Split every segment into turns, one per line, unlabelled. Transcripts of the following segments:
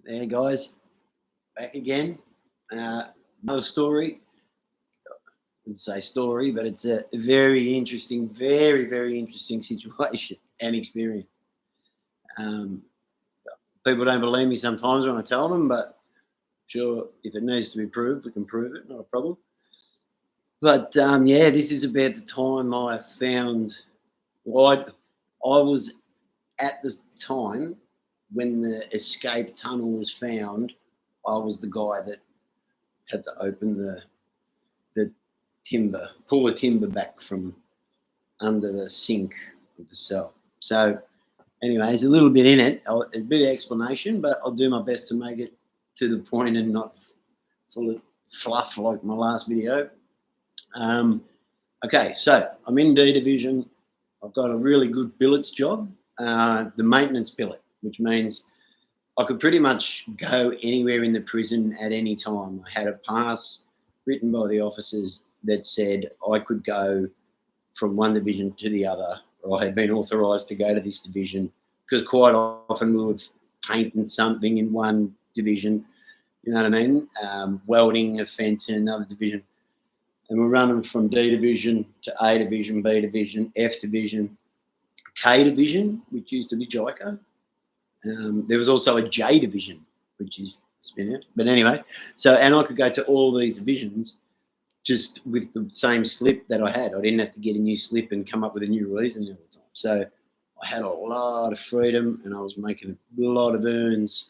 There, guys, back again. Another story. I wouldn't say story, but it's a very interesting, very interesting situation and experience. Um, People don't believe me sometimes when I tell them, but sure, if it needs to be proved, we can prove it. Not a problem. But yeah, this is about the time I found. Well, I was at the time when the escape tunnel was found. I was the guy that had to open the timber, pull the timber back from under the sink of the cell. So, anyway, there's a little bit in it, a bit of explanation, but I'll do my best to make it to the point and not full of fluff like my last video. Okay, so I'm in D division. I've got a really good billets job, the maintenance billet, which means I could pretty much go anywhere in the prison at any time. I had a pass written by the officers that said I could go from one division to the other, or I had been authorised to go to this division, because quite often we would paint something in one division, you know what I mean? Welding a fence in another division. And we're running from D division to A division, B division, F division, K division, which used to be JICA. There was also a J division, which is spin out. But anyway, and I could go to all these divisions just with the same slip that I had. I didn't have to get a new slip and come up with a new reason all the time. So I had a lot of freedom, and I was making a lot of earns,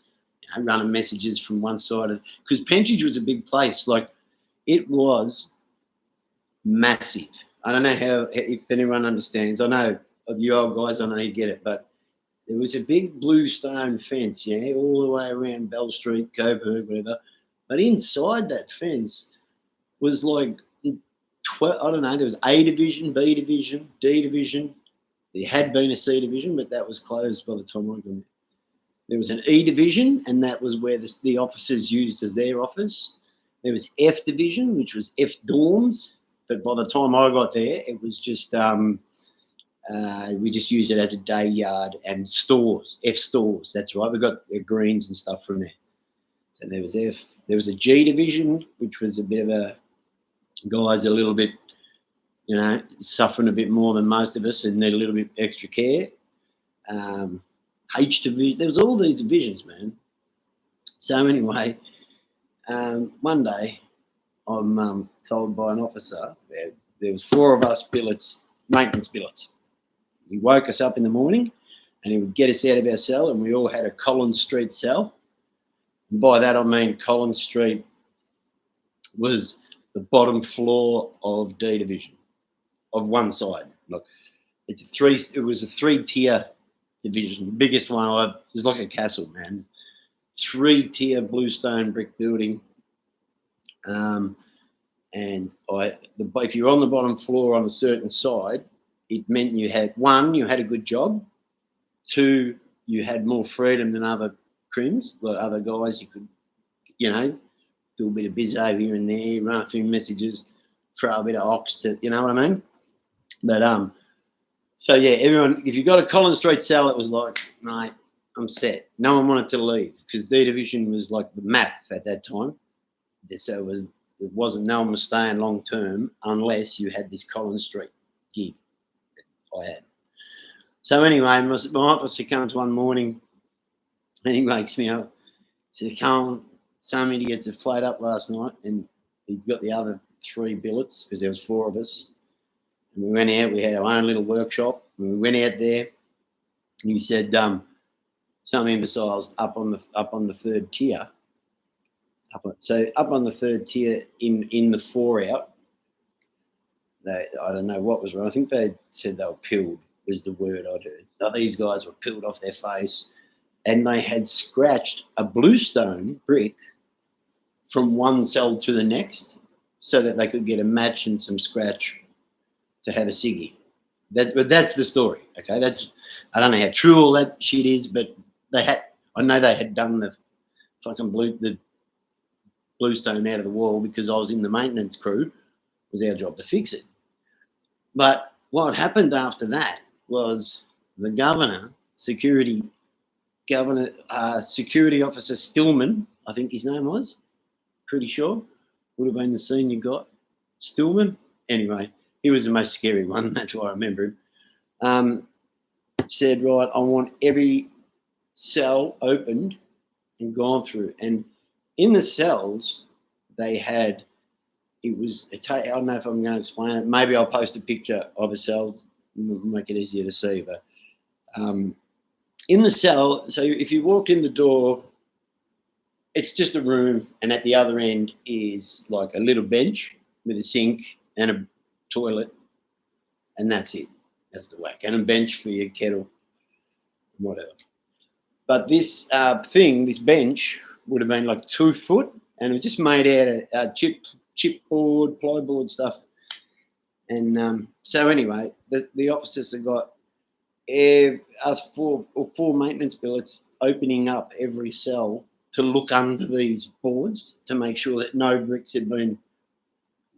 running messages from one side of, because Pentridge was a big place. Like, it was massive. I don't know if anyone understands. I know of you old guys, I know you get it, but there was a big blue stone fence, all the way around Bell Street, Coburg, whatever. But inside that fence was like, I don't know, there was A division, B division, D division. There had been a C division, but that was closed by the time I got there. There was an E division, and that was where the officers used as their office. There was F division, which was F dorms, but by the time I got there, it was just we just used it as a day yard and stores, F stores. That's right. We got greens and stuff from there. So there was F. There was a G division, which was a bit of a guys a little bit, suffering a bit more than most of us and need a little bit extra care. H division. There was all these divisions, man. So anyway, one day I'm told by an officer there was 4 of us billets, maintenance billets. He woke us up in the morning and he would get us out of our cell, and we all had a Collins Street cell. And by that I mean Collins Street was the bottom floor of D division, of one side. Look, it was a 3-tier division. The biggest one, it was like a castle, man. 3-tier bluestone brick building. And if you're on the bottom floor on a certain side, it meant you had, 1, you had a good job. 2, you had more freedom than other crims, like other guys. You could, do a bit of biz over here and there, run a few messages, throw a bit of ox to, you know what I mean? But so yeah, everyone, if you got a Collins Street cell, it was like, mate, I'm set. No one wanted to leave because D division was like the map at that time. So it wasn't, no one was staying long term unless you had this Collins Street gig that I had. So anyway, my officer comes one morning and he wakes me up. He says, "Come, some idiots have played up last night," and he's got the other 3 billets because there was 4 of us. And we went out. We had our own little workshop. And we went out there. And he said, "Some imbeciles up on the 3rd tier." Up on the 3rd tier in the 4 out. I don't know what was wrong. I think they said they were pilled, was the word I heard. Now, these guys were pilled off their face, and they had scratched a bluestone brick from one cell to the next so that they could get a match and some scratch to have a ciggy. But that's the story, okay? I don't know how true all that shit is, but I know they had done the fucking bluestone out of the wall because I was in the maintenance crew. It was our job to fix it. But what happened after that was the governor, security Governor, Security Officer Stillman, I think his name was, pretty sure, would have been the senior guy. Stillman? Anyway, he was the most scary one, that's why I remember him. Said, right, I want every cell opened and gone through. And in the cells, they had, I don't know if I'm going to explain it. Maybe I'll post a picture of a cell, make it easier to see. But in the cell, so if you walked in the door, it's just a room, and at the other end is like a little bench with a sink and a toilet, and that's it. That's the whack. And a bench for your kettle, whatever. But this this bench, would have been like 2 foot, and it was just made out of chipboard, plyboard stuff. And so anyway, the officers have got us four maintenance billets opening up every cell to look under these boards to make sure that no bricks had been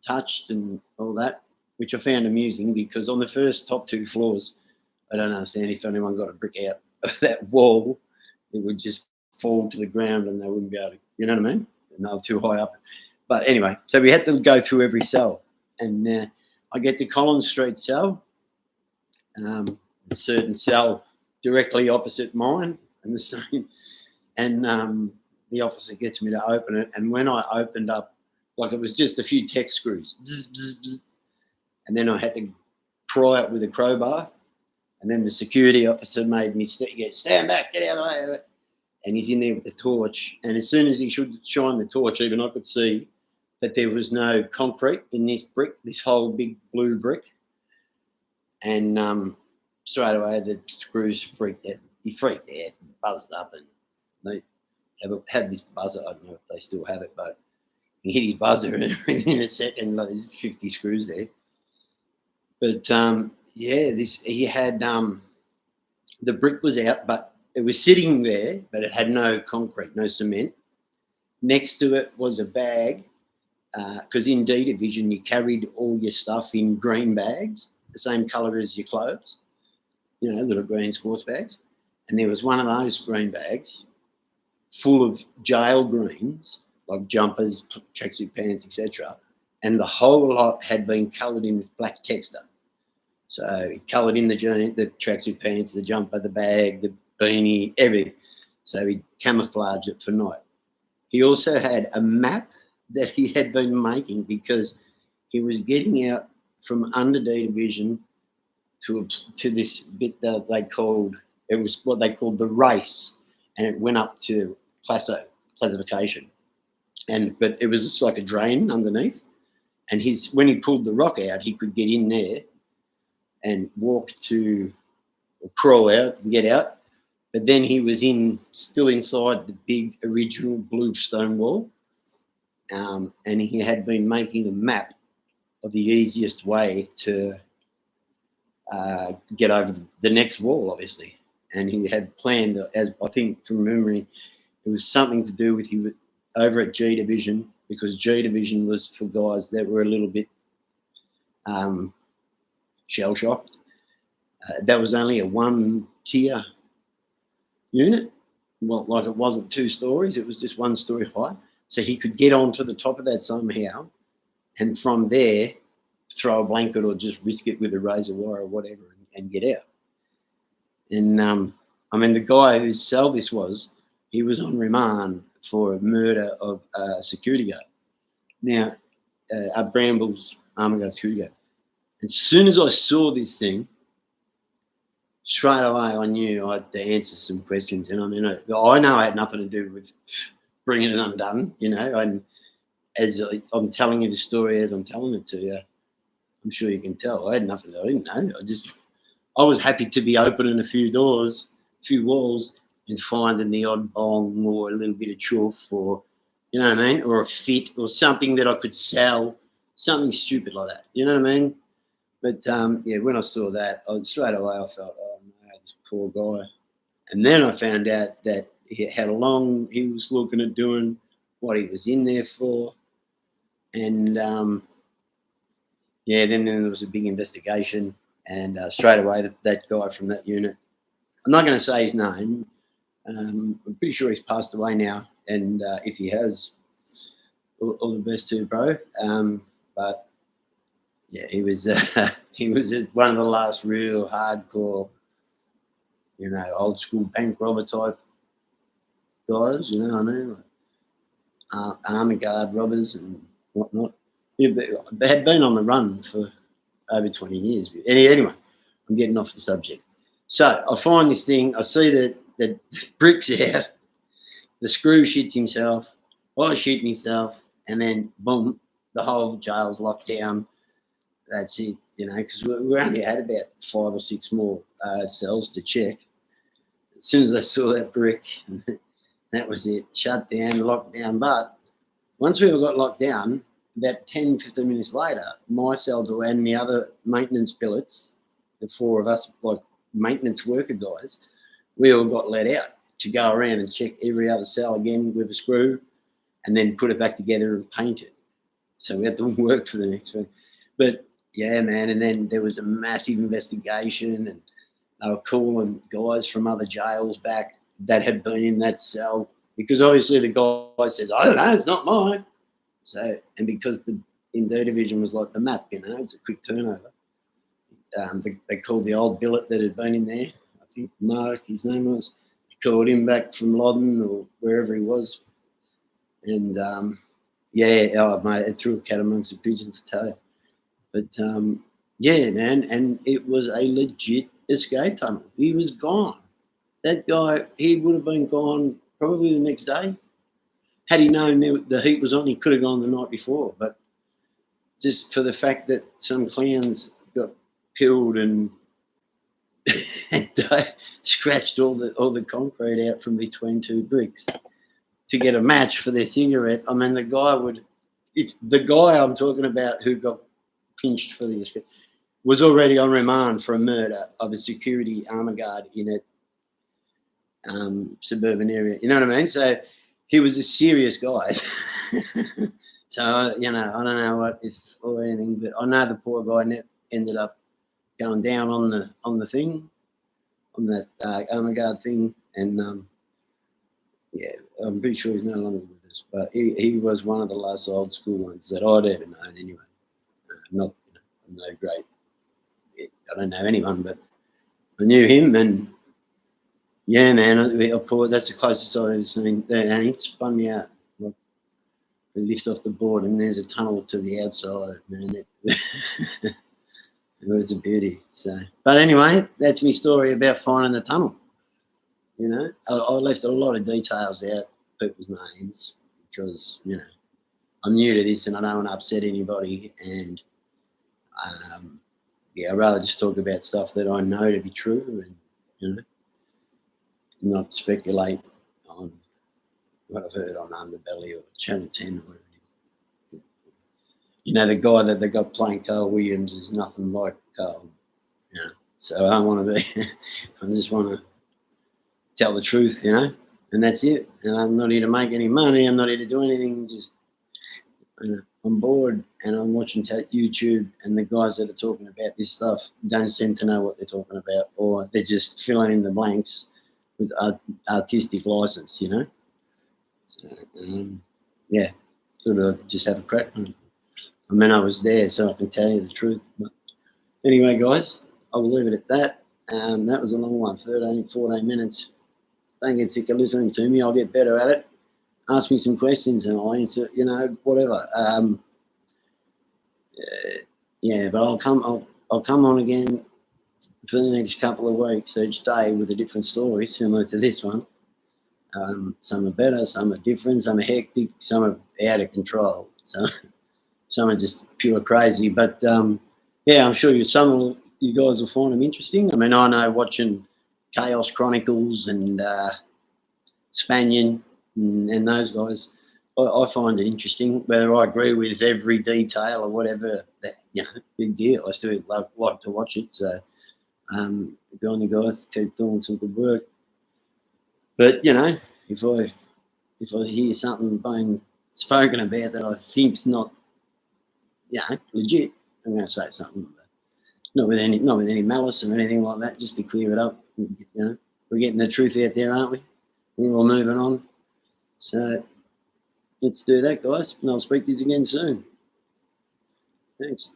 touched and all that, which I found amusing because on the first top 2 floors, I don't understand if anyone got a brick out of that wall, it would just fall to the ground and they wouldn't be able to, you know what I mean? And they were too high up. But anyway, so we had to go through every cell. And I get to Collins Street cell, a certain cell directly opposite mine, and the same. And the officer gets me to open it. And when I opened up, like it was just a few tech screws, bzz, bzz, bzz, and then I had to pry it with a crowbar. And then the security officer made me stand back, get out of the way of it. And he's in there with the torch. And as soon as he should shine the torch, even I could see that there was no concrete in this brick, this whole big blue brick. And straight away, the screws freaked out. He freaked out, buzzed up, and they had this buzzer. I don't know if they still have it, but he hit his buzzer, and within a second, like, there's 50 screws there. But yeah, he had the brick was out, but it was sitting there, but it had no concrete, no cement. Next to it was a bag, because in D Division you carried all your stuff in green bags, the same colour as your clothes, you know, little green sports bags. And there was one of those green bags full of jail greens, like jumpers, tracksuit pants, etc. And the whole lot had been coloured in with black texture. So he coloured in the tracksuit pants, the jumper, the bag, the beanie, everything. So he camouflaged it for night. He also had a map that he had been making because he was getting out from under D Division to this bit that they called, it was what they called the race, and it went up to classification. But it was just like a drain underneath. And when he pulled the rock out, he could get in there and walk to, or crawl out and get out. But then he was still inside the big original blue stone wall. And he had been making a map of the easiest way to get over the next wall, obviously. And he had planned, as I think from memory, it was something to do with he was over at G Division, because G Division was for guys that were a little bit shell shocked. That was only a 1-tier unit. Well, like it wasn't 2 stories, it was just 1 story high. So he could get onto the top of that somehow, and from there throw a blanket or just risk it with a razor wire or whatever and get out. And I mean, the guy whose cell this was, he was on remand for murder of a security guard. Now, at Brambles Armour Guard security guard. As soon as I saw this thing, straight away I knew I had to answer some questions. And I mean, I know I had nothing to do with bringing it undone, you know. And as I'm telling you the story as I'm telling it to you, I'm sure you can tell I had nothing. I didn't know. I was happy to be opening a few doors, a few walls, and finding the odd bong or a little bit of chuff, or, you know what I mean, or a fit or something that I could sell, something stupid like that. You know what I mean? But yeah, when I saw that, straight away I felt, oh no, this poor guy. And then I found out that how long he was looking at doing, what he was in there for, and yeah, then there was a big investigation, and straight away that guy from that unit, I'm not going to say his name, I'm pretty sure he's passed away now, and if he has, all the best to you, bro. But yeah, he was he was one of the last real hardcore, old school bank robber type guys. You know what I mean? Like, army guard robbers and whatnot. Yeah, but they had been on the run for over 20 years. Anyway, I'm getting off the subject. So I find this thing. I see that the brick's out. The screw shits himself. I shit myself, and then boom, the whole jail's locked down. That's it, because we only had about 5 or 6 more cells to check. As soon as I saw that brick, that was it. Shut down, locked down. But once we all got locked down, about 10, 15 minutes later, my cell door and the other maintenance billets, the 4 of us, like maintenance worker guys, we all got let out to go around and check every other cell again with a screw and then put it back together and paint it. So we had to work for the next week. But yeah, man, and then there was a massive investigation, and they were calling guys from other jails back that had been in that cell, because obviously the guy said, I don't know, it's not mine. So, and because the Indo division was like the map, it's a quick turnover. They called the old billet that had been in there. I think Mark, his name was. He called him back from Loddon or wherever he was. And mate, it threw a cat amongst the pigeons, I tell you. But yeah, man, and it was a legit escape tunnel. He was gone. That guy, he would have been gone probably the next day. Had he known the heat was on, he could have gone the night before. But just for the fact that some clowns got killed and scratched all the concrete out from between 2 bricks to get a match for their cigarette. I mean, if the guy I'm talking about who got pinched for the escape was already on remand for a murder of a security armor guard in a suburban area. You know what I mean? So he was a serious guy. So, I don't know what if or anything, but I know the poor guy ended up going down on the thing, on that armor guard thing, and yeah, I'm pretty sure he's no longer with us. But he was one of the last old school ones that I'd ever known anyway. Not no great. I don't know anyone, but I knew him, and yeah, man, that's the closest I've ever seen. And it spun me out. Like, we lift off the board, and there's a tunnel to the outside, man. It was a beauty. So, but anyway, that's my story about finding the tunnel. I left a lot of details out, people's names, because I'm new to this and I don't want to upset anybody. And I'd rather just talk about stuff that I know to be true, and not speculate on what I've heard on Underbelly or Channel 10 or whatever it is. The guy that they got playing Carl Williams is nothing like Carl. So I don't want to be. I just want to tell the truth, and that's it. And I'm not here to make any money. I'm not here to do anything. Just I'm bored and I'm watching YouTube, and the guys that are talking about this stuff don't seem to know what they're talking about, or they're just filling in the blanks with artistic license, So, yeah, sort of just have a crack. I mean, I was there, so I can tell you the truth. But anyway, guys, I will leave it at that. That was a long one, 13, 14 minutes. Don't get sick of listening to me. I'll get better at it. Ask me some questions and I'll answer, whatever. Yeah, but I'll come on again for the next couple of weeks, each day with a different story similar to this one. Some are better, some are different, some are hectic, some are out of control. So some are just pure crazy. But yeah, I'm sure you guys will find them interesting. I mean, I know watching Chaos Chronicles and Spanian and those guys, I find it interesting. Whether I agree with every detail or whatever, big deal. I still like to watch it. So go on, you guys, keep doing some good work. But if I hear something being spoken about that I think's not legit, I'm going to say something. Not with any malice or anything like that, just to clear it up. We're getting the truth out there, aren't we? We're all moving on. So let's do that, guys. And I'll speak to you again soon. Thanks.